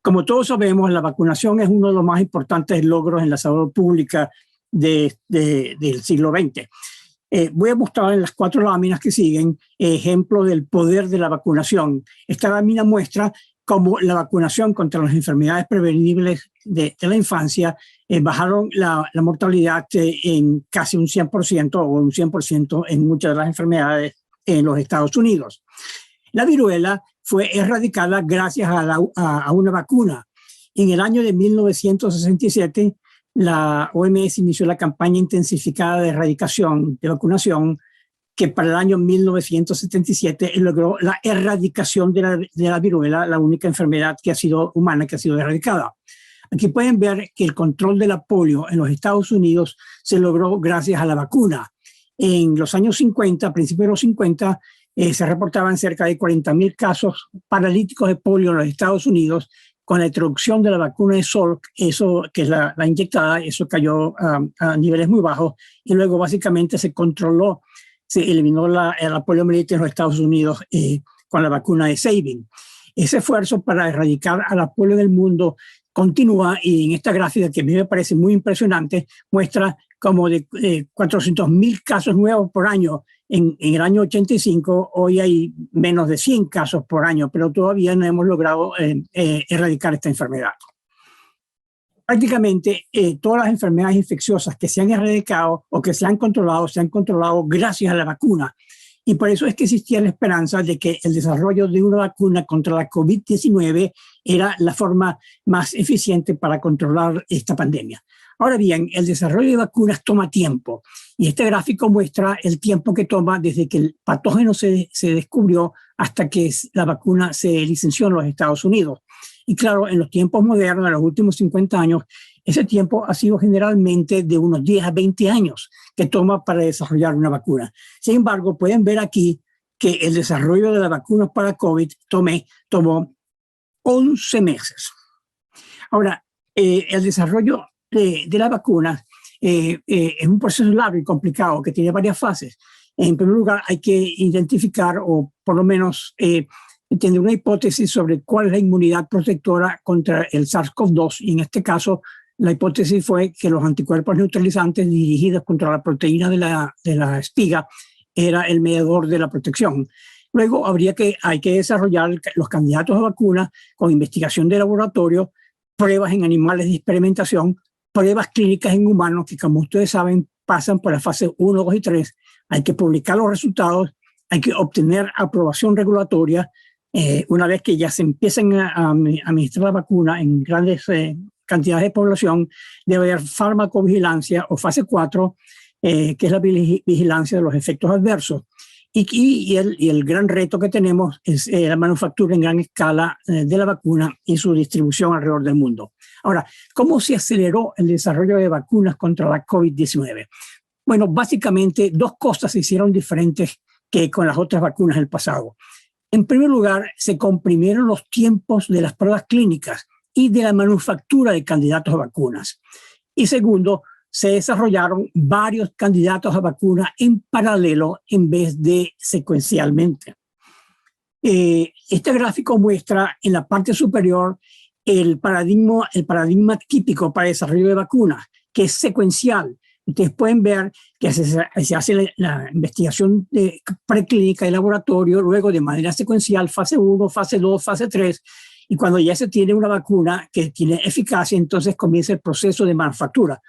Como todos sabemos, la vacunación es uno de los más importantes logros en la salud pública del siglo XX. Voy a mostrar en las 4 láminas que siguen ejemplos del poder de la vacunación. Esta lámina muestra cómo la vacunación contra las enfermedades prevenibles de la infancia bajaron la mortalidad en casi un 100% o un 100% en muchas de las enfermedades en los Estados Unidos. La viruela fue erradicada gracias a una vacuna. En el año de 1967, la OMS inició la campaña intensificada de erradicación, de vacunación, que para el año 1977 logró la erradicación de la viruela, la única enfermedad humana que ha sido erradicada. Aquí pueden ver que el control de la polio en los Estados Unidos se logró gracias a la vacuna. En los años 50, a principios de los 50, se reportaban cerca de 40,000 casos paralíticos de polio en los Estados Unidos. Con la introducción de la vacuna de Salk, eso que es la inyectada, eso cayó a niveles muy bajos y luego básicamente se controló, se eliminó la poliomielitis en los Estados Unidos con la vacuna de Sabin. Ese esfuerzo para erradicar a la polio del mundo continúa y en esta gráfica que a mí me parece muy impresionante muestra como de 400,000 casos nuevos por año. En el año 85, hoy hay menos de 100 casos por año, pero todavía no hemos logrado erradicar esta enfermedad. Prácticamente todas las enfermedades infecciosas que se han erradicado o que se han controlado gracias a la vacuna. Y por eso es que existía la esperanza de que el desarrollo de una vacuna contra la COVID-19 era la forma más eficiente para controlar esta pandemia. Ahora bien, el desarrollo de vacunas toma tiempo y este gráfico muestra el tiempo que toma desde que el patógeno se descubrió hasta que la vacuna se licenció en los Estados Unidos. Y claro, en los tiempos modernos, en los últimos 50 años, ese tiempo ha sido generalmente de unos 10 a 20 años que toma para desarrollar una vacuna. Sin embargo, pueden ver aquí que el desarrollo de las vacunas para COVID tomó 11 meses. Ahora, el desarrollo de la vacuna es un proceso largo y complicado que tiene varias fases. En primer lugar, hay que identificar o por lo menos tener una hipótesis sobre cuál es la inmunidad protectora contra el SARS-CoV-2 y en este caso la hipótesis fue que los anticuerpos neutralizantes dirigidos contra la proteína de la espiga era el mediador de la protección. Luego hay que desarrollar los candidatos a vacuna con investigación de laboratorio, pruebas en animales de experimentación, pruebas clínicas en humanos que, como ustedes saben, pasan por la fase 1, 2 y 3. Hay que publicar los resultados, hay que obtener aprobación regulatoria. Una vez que ya se empiecen a administrar la vacuna en grandes cantidades de población, debe haber farmacovigilancia o fase 4, que es la vigilancia de los efectos adversos. Y el gran reto que tenemos es la manufactura en gran escala de la vacuna y su distribución alrededor del mundo. Ahora, ¿cómo se aceleró el desarrollo de vacunas contra la COVID-19? Bueno, básicamente 2 cosas se hicieron diferentes que con las otras vacunas del pasado. En primer lugar, se comprimieron los tiempos de las pruebas clínicas y de la manufactura de candidatos a vacunas. Y segundo, se desarrollaron varios candidatos a vacuna en paralelo en vez de secuencialmente. Este gráfico muestra en la parte superior el paradigma típico para el desarrollo de vacunas, que es secuencial. Ustedes pueden ver que se hace la investigación preclínica de laboratorio, luego de manera secuencial, fase 1, fase 2, fase 3, y cuando ya se tiene una vacuna que tiene eficacia, entonces comienza el proceso de manufactura.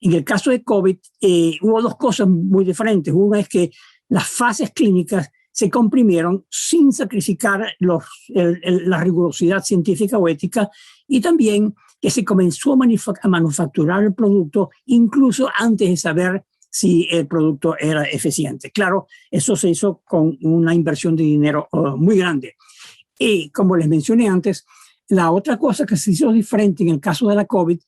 En el caso de COVID hubo 2 cosas muy diferentes. Una es que las fases clínicas se comprimieron sin sacrificar la rigurosidad científica o ética y también que se comenzó a manufacturar el producto incluso antes de saber si el producto era eficiente. Claro, eso se hizo con una inversión de dinero muy grande. Y como les mencioné antes, la otra cosa que se hizo diferente en el caso de la COVID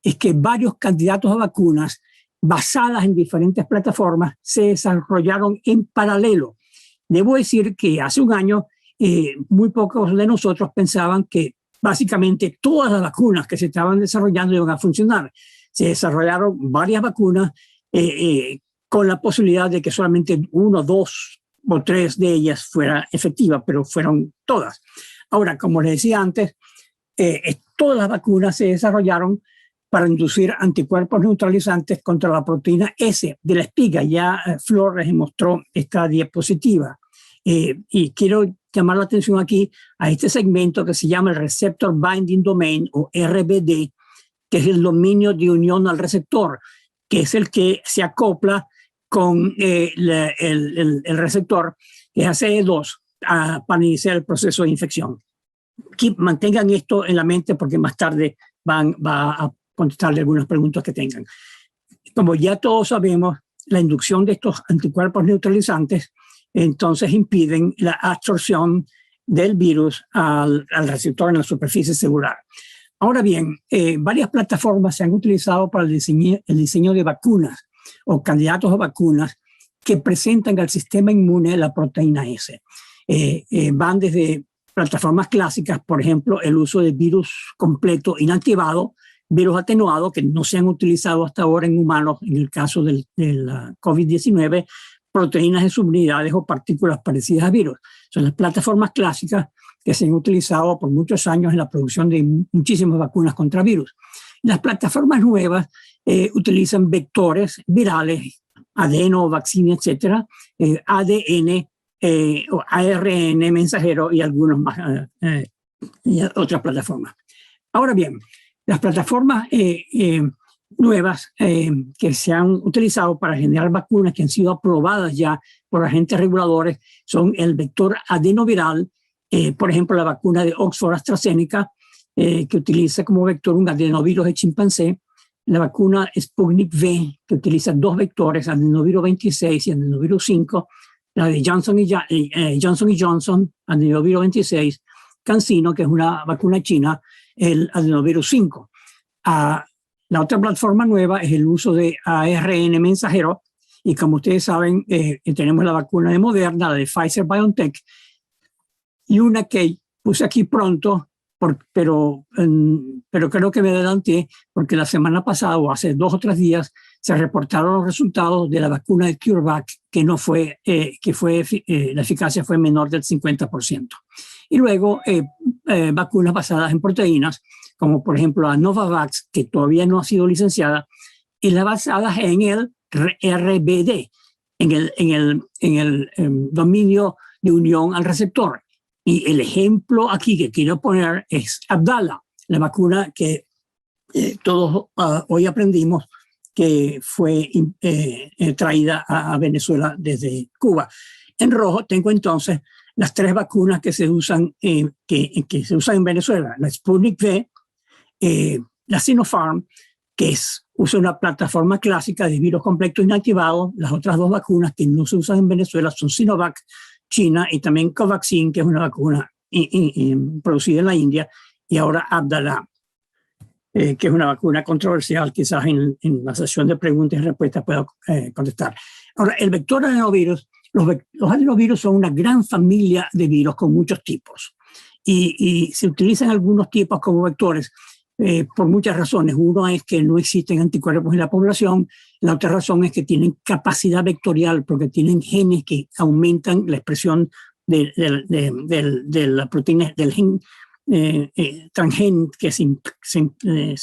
es que varios candidatos a vacunas basadas en diferentes plataformas se desarrollaron en paralelo. Debo decir que hace un año muy pocos de nosotros pensaban que básicamente todas las vacunas que se estaban desarrollando iban a funcionar. Se desarrollaron varias vacunas con la posibilidad de que solamente 1, 2 o 3 de ellas fuera efectiva, pero fueron todas. Ahora, como les decía antes, todas las vacunas se desarrollaron para inducir anticuerpos neutralizantes contra la proteína S de la espiga. Ya Flor les mostró esta diapositiva. Y quiero llamar la atención aquí a este segmento que se llama el Receptor Binding Domain, o RBD, que es el dominio de unión al receptor, que es el que se acopla con el receptor, que es ACE2, para iniciar el proceso de infección. Mantengan esto en la mente porque más tarde va a contestarle algunas preguntas que tengan. Como ya todos sabemos, la inducción de estos anticuerpos neutralizantes entonces impiden la absorción del virus al receptor en la superficie celular. Ahora bien, varias plataformas se han utilizado para el diseño de vacunas o candidatos a vacunas que presentan al sistema inmune la proteína S. Van desde plataformas clásicas, por ejemplo, el uso de virus completo inactivado, virus atenuado, que no se han utilizado hasta ahora en humanos, en el caso del COVID-19, proteínas de subunidades o partículas parecidas a virus. Son las plataformas clásicas que se han utilizado por muchos años en la producción de muchísimas vacunas contra virus. Las plataformas nuevas utilizan vectores virales, adeno, vaccina, etcétera, ADN, o ARN mensajero y algunos más, y otras plataformas. Ahora bien, las plataformas nuevas que se han utilizado para generar vacunas que han sido aprobadas ya por agentes reguladores son el vector adenoviral, por ejemplo, la vacuna de Oxford AstraZeneca, que utiliza como vector un adenovirus de chimpancé, la vacuna Sputnik V, que utiliza dos vectores, adenovirus 26 y adenovirus 5, la de Johnson Johnson, adenovirus 26, CanSino, que es una vacuna china, el adenovirus 5. La otra plataforma nueva es el uso de ARN mensajero, y como ustedes saben, tenemos la vacuna de Moderna, la de Pfizer-BioNTech, y una que puse aquí pronto, pero creo que me adelanté, porque la semana pasada o hace 2 o 3 días se reportaron los resultados de la vacuna de CureVac, que la eficacia fue menor del 50%. Y luego vacunas basadas en proteínas, como por ejemplo la Novavax, que todavía no ha sido licenciada, y las basadas en el RBD, en el dominio de unión al receptor. Y el ejemplo aquí que quiero poner es Abdala, la vacuna que todos hoy aprendimos que fue traída a Venezuela desde Cuba. En rojo tengo entonces las 3 vacunas que se usan, que se usan en Venezuela: la Sputnik V, la Sinopharm, que usa una plataforma clásica de virus completo inactivado. Las otras 2 vacunas que no se usan en Venezuela son Sinovac, China, y también Covaxin, que es una vacuna producida en la India, y ahora Abdala, que es una vacuna controversial. Quizás en la sesión de preguntas y respuestas pueda contestar. Ahora, el vector adenovirus, los adenovirus son una gran familia de virus con muchos tipos, y se utilizan algunos tipos como vectores por muchas razones. Uno es que no existen anticuerpos en la población. La otra razón es que tienen capacidad vectorial, porque tienen genes que aumentan la expresión de la proteína, del gen transgen que se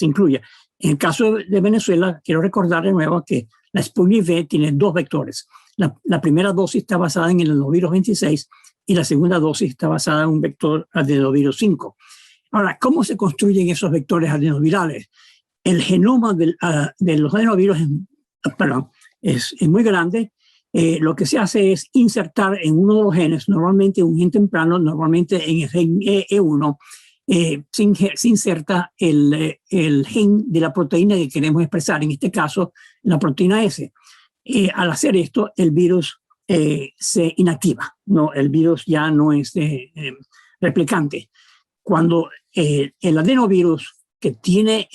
incluye. En el caso de Venezuela, quiero recordar de nuevo que la Sputnik V tiene 2 vectores. La primera dosis está basada en el adenovirus 26 y la segunda dosis está basada en un vector adenovirus 5. Ahora, ¿cómo se construyen esos vectores adenovirales? El genoma de los adenovirus es muy grande. Lo que se hace es insertar en uno de los genes, normalmente un gen temprano, normalmente en el gen E1, se inserta el gen de la proteína que queremos expresar, en este caso la proteína S. Al hacer esto, el virus se inactiva, ¿no? El virus ya no es replicante. Cuando el adenovirus, que tiene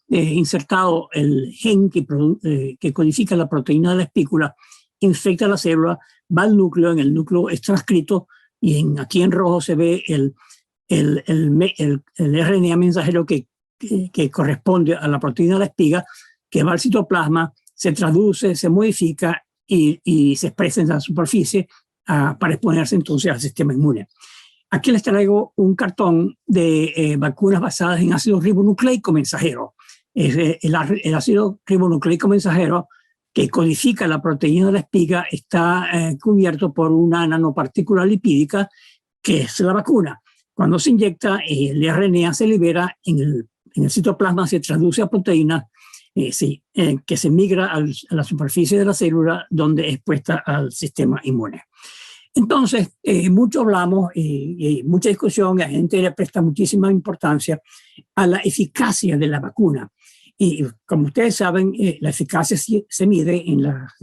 insertado el gen que codifica la proteína de la espícula, infecta la célula, va al núcleo, en el núcleo es transcrito, y aquí en rojo se ve el RNA mensajero que corresponde a la proteína de la espiga, que va al citoplasma, se traduce, se modifica y se expresa en la superficie para exponerse entonces al sistema inmune. Aquí les traigo un cartón de vacunas basadas en ácido ribonucleico mensajero. El ácido ribonucleico mensajero que codifica la proteína de la espiga está cubierto por una nanopartícula lipídica que es la vacuna. Cuando se inyecta, el RNA se libera en el citoplasma, se traduce a proteína que se migra a la superficie de la célula donde es expuesta al sistema inmune. Entonces, mucho hablamos y mucha discusión, la gente le presta muchísima importancia a la eficacia de la vacuna. Y como ustedes saben, la eficacia se mide en las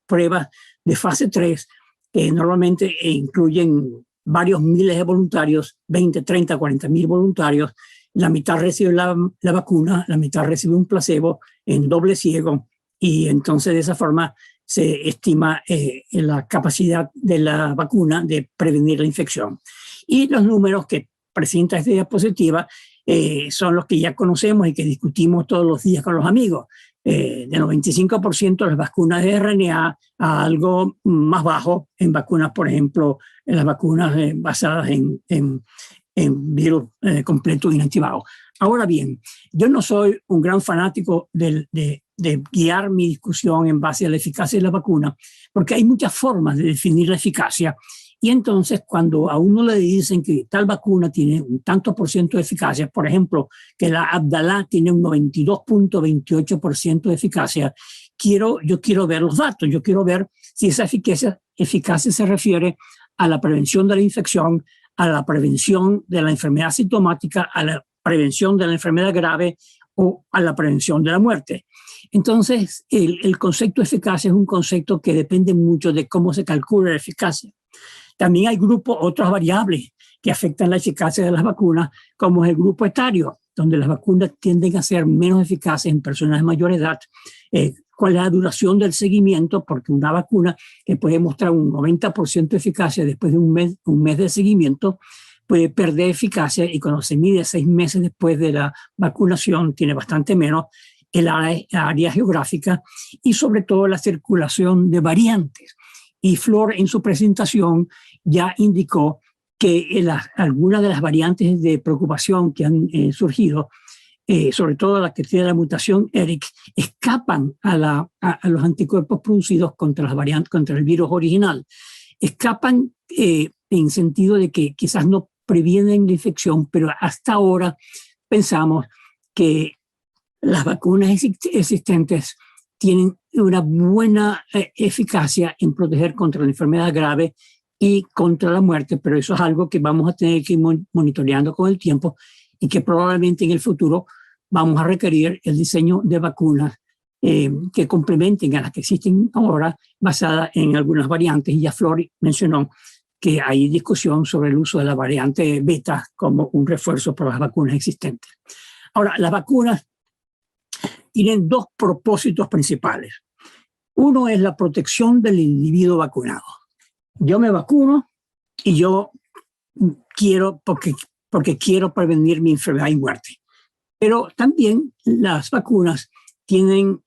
pruebas de fase 3, que normalmente incluyen varios miles de voluntarios, 20, 30, 40 mil voluntarios. La mitad recibe la vacuna, la mitad recibe un placebo en doble ciego, y entonces de esa forma se estima la capacidad de la vacuna de prevenir la infección. Y los números que presenta esta diapositiva son los que ya conocemos y que discutimos todos los días con los amigos. Del 95% de las vacunas de RNA a algo más bajo en vacunas, por ejemplo, en las vacunas basadas en virus completo inactivado. Ahora bien, yo no soy un gran fanático de guiar mi discusión en base a la eficacia de la vacuna, porque hay muchas formas de definir la eficacia, y entonces cuando a uno le dicen que tal vacuna tiene un tanto por ciento de eficacia, por ejemplo, que la Abdala tiene un 92.28% de eficacia, yo quiero ver los datos, yo quiero ver si esa eficacia se refiere a la prevención de la infección, a la prevención de la enfermedad sintomática, a la prevención de la enfermedad grave o a la prevención de la muerte. Entonces, el concepto de eficacia es un concepto que depende mucho de cómo se calcula la eficacia. También hay otras variables que afectan la eficacia de las vacunas, como es el grupo etario, donde las vacunas tienden a ser menos eficaces en personas de mayor edad. ¿Cuál es la duración del seguimiento? Porque una vacuna que puede mostrar un 90% de eficacia después de un mes de seguimiento puede perder eficacia, y cuando se mide 6 meses después de la vacunación tiene bastante menos. El área geográfica y sobre todo la circulación de variantes. Y Flor en su presentación ya indicó que algunas de las variantes de preocupación que han surgido, sobre todo las que tiene la mutación ERIC, escapan a los anticuerpos producidos contra las variantes, contra el virus original. Escapan en sentido de que quizás no previenen la infección, pero hasta ahora pensamos que las vacunas existentes tienen una buena eficacia en proteger contra la enfermedad grave y contra la muerte, pero eso es algo que vamos a tener que ir monitoreando con el tiempo, y que probablemente en el futuro vamos a requerir el diseño de vacunas que complementen a las que existen ahora, basadas en algunas variantes. Y ya Flor mencionó que hay discusión sobre el uso de la variante beta como un refuerzo para las vacunas existentes. Ahora, las vacunas tienen dos propósitos principales. Uno es la protección del individuo vacunado. Yo me vacuno y yo quiero, porque quiero prevenir mi enfermedad y muerte. Pero también las vacunas tienen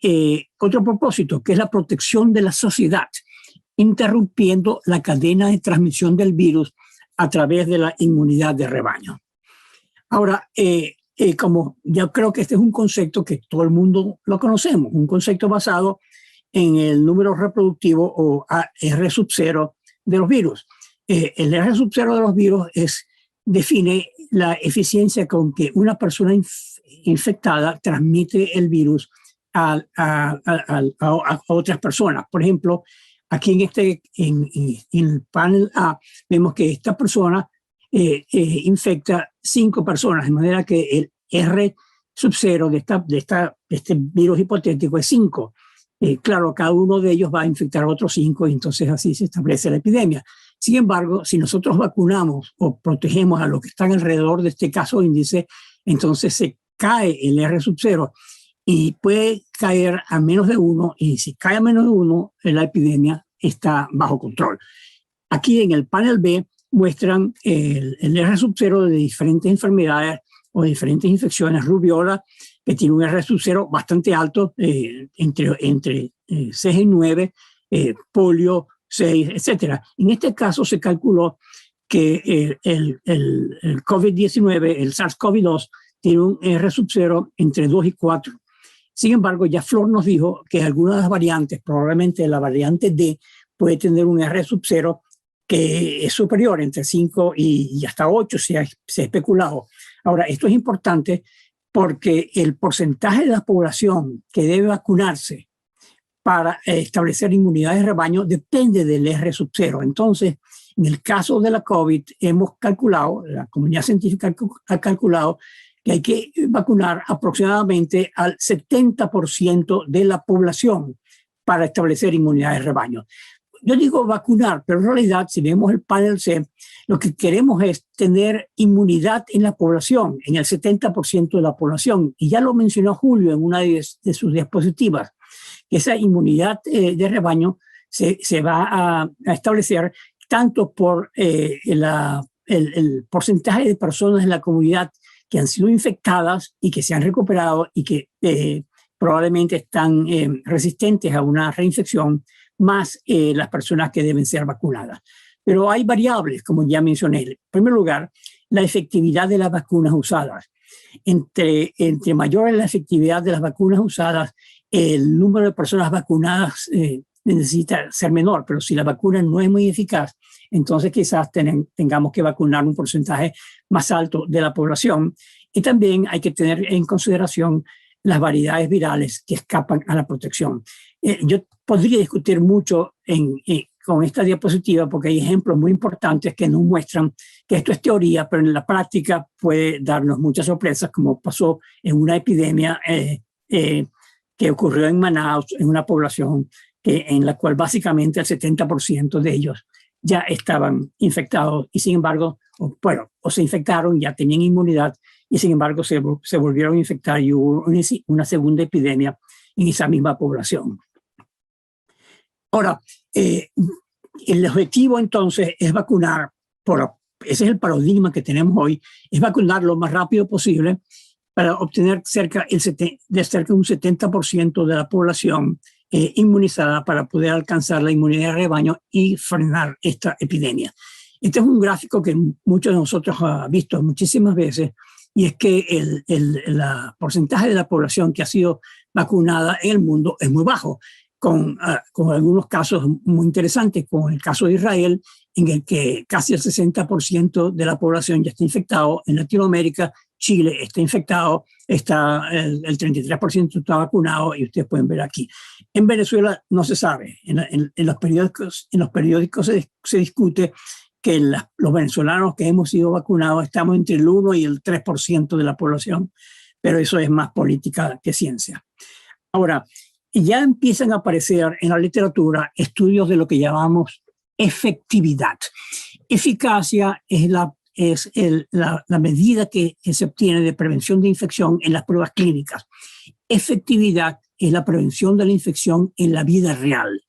otro propósito, que es la protección de la sociedad, interrumpiendo la cadena de transmisión del virus a través de la inmunidad de rebaño. Ahora, como yo creo que este es un concepto que todo el mundo lo conocemos, un concepto basado en el número reproductivo o R0 de los virus. El R0 de los virus define la eficiencia con que una persona infectada transmite el virus a otras personas. Por ejemplo, aquí en el panel A vemos que esta persona infecta 5 personas, de manera que el R0 de este virus hipotético es 5. Claro, cada uno de ellos va a infectar a otros 5, y entonces así se establece la epidemia. Sin embargo, si nosotros vacunamos o protegemos a los que están alrededor de este caso índice, entonces se cae el R0 y puede caer a menos de 1, y si cae a menos de 1, la epidemia está bajo control. Aquí en el panel B muestran el R0 de diferentes enfermedades o diferentes infecciones. Rubiola, que tiene un R0 bastante alto, entre 6 y 9, polio 6, etc. En este caso se calculó que el COVID-19, el SARS-CoV-2, tiene un R sub 0 entre 2 y 4. Sin embargo, ya Flor nos dijo que algunas de las variantes, probablemente la variante D, puede tener un R sub 0 que es superior entre 5 y hasta 8, se ha especulado. Ahora, esto es importante porque el porcentaje de la población que debe vacunarse para establecer inmunidad de rebaño depende del R sub 0. Entonces, en el caso de la COVID, hemos calculado, la comunidad científica ha calculado que hay que vacunar aproximadamente al 70% de la población para establecer inmunidad de rebaño. Yo digo vacunar, pero en realidad, si vemos el panel C, lo que queremos es tener inmunidad en la población, en el 70% de la población. Y ya lo mencionó Julio en una de sus diapositivas. Esa inmunidad de rebaño se va a establecer tanto por el porcentaje de personas en la comunidad que han sido infectadas y que se han recuperado y que probablemente están resistentes a una reinfección, más las personas que deben ser vacunadas. Pero hay variables, como ya mencioné. En primer lugar, la efectividad de las vacunas usadas. Entre mayor es la efectividad de las vacunas usadas, el número de personas vacunadas necesita ser menor, pero si la vacuna no es muy eficaz, entonces quizás tengamos que vacunar un porcentaje más alto de la población. Y también hay que tener en consideración las variedades virales que escapan a la protección. Yo podría discutir mucho con esta diapositiva porque hay ejemplos muy importantes que nos muestran que esto es teoría, pero en la práctica puede darnos muchas sorpresas, como pasó en una epidemia que ocurrió en Manaus, en una población en la cual básicamente el 70% de ellos ya estaban infectados y sin embargo, o se infectaron, ya tenían inmunidad y sin embargo se volvieron a infectar y hubo una segunda epidemia en esa misma población. Ahora, el objetivo entonces es vacunar, ese es el paradigma que tenemos hoy, es vacunar lo más rápido posible para obtener cerca de un 70% de la población inmunizada para poder alcanzar la inmunidad de rebaño y frenar esta epidemia. Este es un gráfico que muchos de nosotros han visto muchísimas veces y es que el porcentaje de la población que ha sido vacunada en el mundo es muy bajo, con algunos casos muy interesantes, como el caso de Israel, en el que casi el 60% de la población ya está infectado. En Latinoamérica, Chile está infectado, el 33% está vacunado y ustedes pueden ver aquí. En Venezuela no se sabe, en los periódicos se discute que los venezolanos que hemos sido vacunados estamos entre el 1 y el 3% de la población, pero eso es más política que ciencia. Ahora, ya empiezan a aparecer en la literatura estudios de lo que llamamos efectividad. Eficacia es la medida que se obtiene de prevención de infección en las pruebas clínicas. Efectividad es la prevención de la infección en la vida real.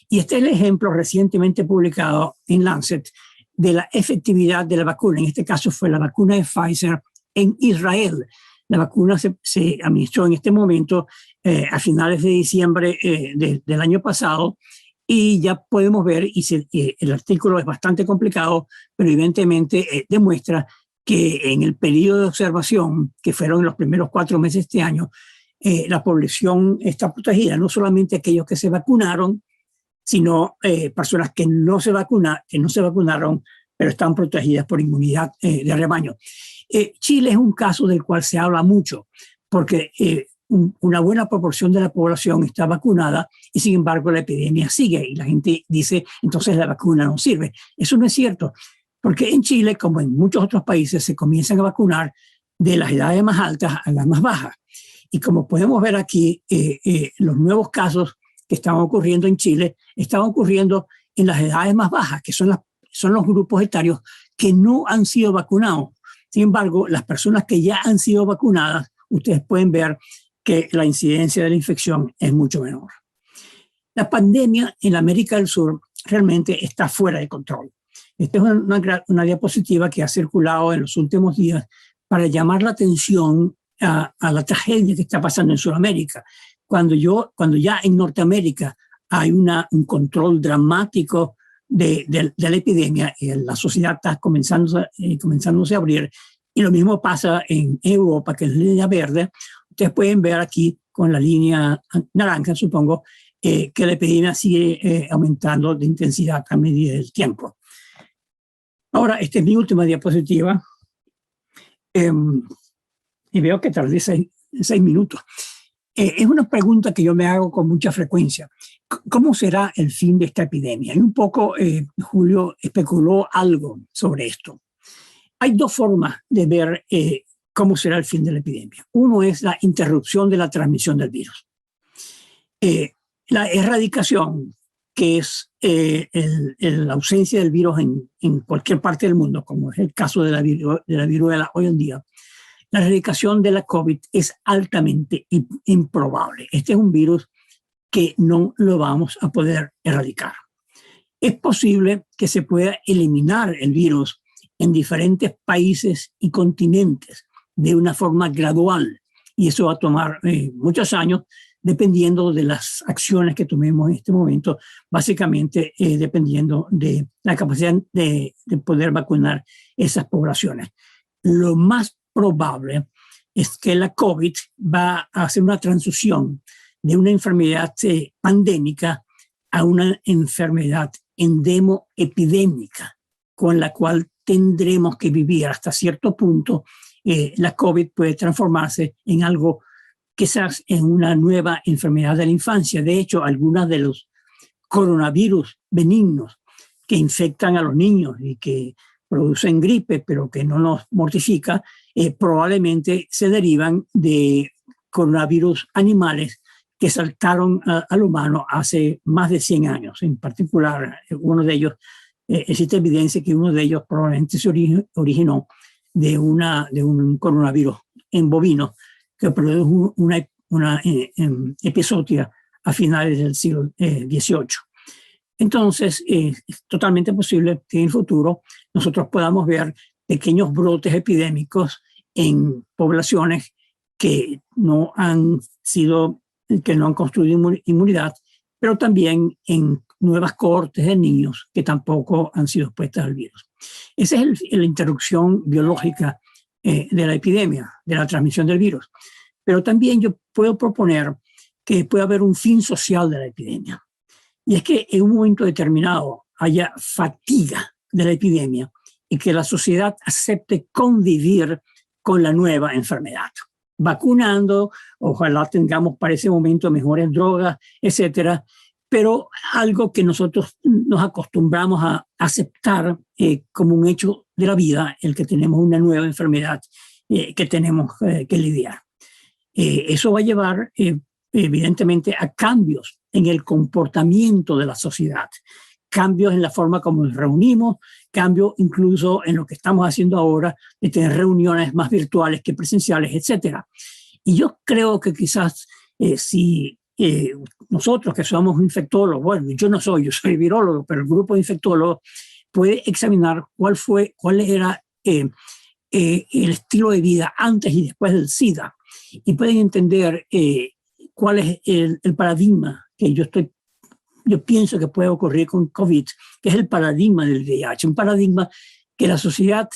Y este es el ejemplo recientemente publicado en Lancet de la efectividad de la vacuna. En este caso fue la vacuna de Pfizer en Israel. La vacuna se administró en este momento a finales de diciembre del año pasado y ya podemos ver, el artículo es bastante complicado, pero evidentemente demuestra que en el periodo de observación, que fueron los primeros 4 meses de este año, la población está protegida, no solamente aquellos que se vacunaron, sino personas que no se vacunaron, pero están protegidas por inmunidad de rebaño. Chile es un caso del cual se habla mucho, porque una buena proporción de la población está vacunada y sin embargo la epidemia sigue y la gente dice, entonces la vacuna no sirve. Eso no es cierto, porque en Chile, como en muchos otros países, se comienzan a vacunar de las edades más altas a las más bajas. Y como podemos ver aquí, los nuevos casos que están ocurriendo en Chile están ocurriendo en las edades más bajas, que son los grupos etarios que no han sido vacunados. Sin embargo, las personas que ya han sido vacunadas, ustedes pueden ver que la incidencia de la infección es mucho menor. La pandemia en América del Sur realmente está fuera de control. Esta es una diapositiva que ha circulado en los últimos días para llamar la atención a la tragedia que está pasando en Sudamérica. Cuando ya en Norteamérica hay un control dramático de la epidemia. La sociedad está comenzándose a abrir. Y lo mismo pasa en Europa, que es la línea verde. Ustedes pueden ver aquí con la línea naranja, supongo, que la epidemia sigue aumentando de intensidad a medida del tiempo. Ahora, esta es mi última diapositiva. Y veo que tardé 6 minutos. Es una pregunta que yo me hago con mucha frecuencia. ¿Cómo será el fin de esta epidemia? Y un poco Julio especuló algo sobre esto. Hay 2 formas de ver cómo será el fin de la epidemia. Uno es la interrupción de la transmisión del virus. La erradicación, que es la ausencia del virus en cualquier parte del mundo, como es el caso de la viruela hoy en día. La erradicación de la COVID es altamente improbable. Este es un virus que no lo vamos a poder erradicar. Es posible que se pueda eliminar el virus en diferentes países y continentes de una forma gradual, y eso va a tomar muchos años dependiendo de las acciones que tomemos en este momento, básicamente dependiendo de la capacidad de poder vacunar esas poblaciones. Lo más probable es que la COVID va a hacer una transición de una enfermedad pandémica a una enfermedad endemo-epidémica, con la cual tendremos que vivir hasta cierto punto. La COVID puede transformarse en algo, quizás en una nueva enfermedad de la infancia. De hecho, algunos de los coronavirus benignos que infectan a los niños y que producen gripe, pero que no nos mortifica, probablemente se derivan de coronavirus animales que saltaron al humano hace más de 100 años. En particular, uno de ellos, existe evidencia que uno de ellos probablemente se originó de un coronavirus en bovino que produjo una epizootia a finales del siglo XVIII. Entonces, es totalmente posible que en el futuro nosotros podamos ver pequeños brotes epidémicos en poblaciones que no han construido inmunidad, pero también en nuevas cohortes de niños que tampoco han sido expuestas al virus. Esa es la interrupción biológica de la epidemia, de la transmisión del virus. Pero también yo puedo proponer que puede haber un fin social de la epidemia. Y es que en un momento determinado haya fatiga de la epidemia y que la sociedad acepte convivir con la nueva enfermedad. Vacunando, ojalá tengamos para ese momento mejores drogas, etcétera, pero algo que nosotros nos acostumbramos a aceptar como un hecho de la vida, el que tenemos una nueva enfermedad que tenemos que lidiar. Eso va a llevar evidentemente a cambios en el comportamiento de la sociedad, cambios en la forma como nos reunimos, cambios incluso en lo que estamos haciendo ahora, de tener reuniones más virtuales que presenciales, etcétera. Y yo creo que quizás si nosotros que somos infectólogos, bueno, yo soy virólogo, pero el grupo de infectólogos puede examinar cuál era el estilo de vida antes y después del SIDA, y pueden entender cuál es el paradigma que yo pienso que puede ocurrir con COVID, que es el paradigma del VIH, un paradigma que la sociedad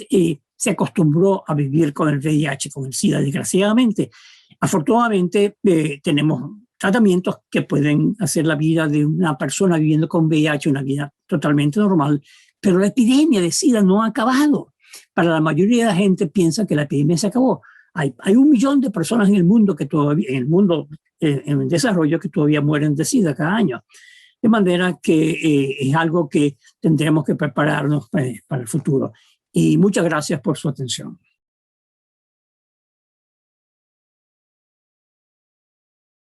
se acostumbró a vivir con el VIH, con el SIDA, desgraciadamente. Afortunadamente tenemos tratamientos que pueden hacer la vida de una persona viviendo con VIH una vida totalmente normal, pero la epidemia de SIDA no ha acabado. Para la mayoría de la gente piensa que la epidemia se acabó. Hay 1 millón de personas en el mundo en desarrollo que todavía mueren de SIDA cada año. De manera que es algo que tendremos que prepararnos para el futuro. Y muchas gracias por su atención.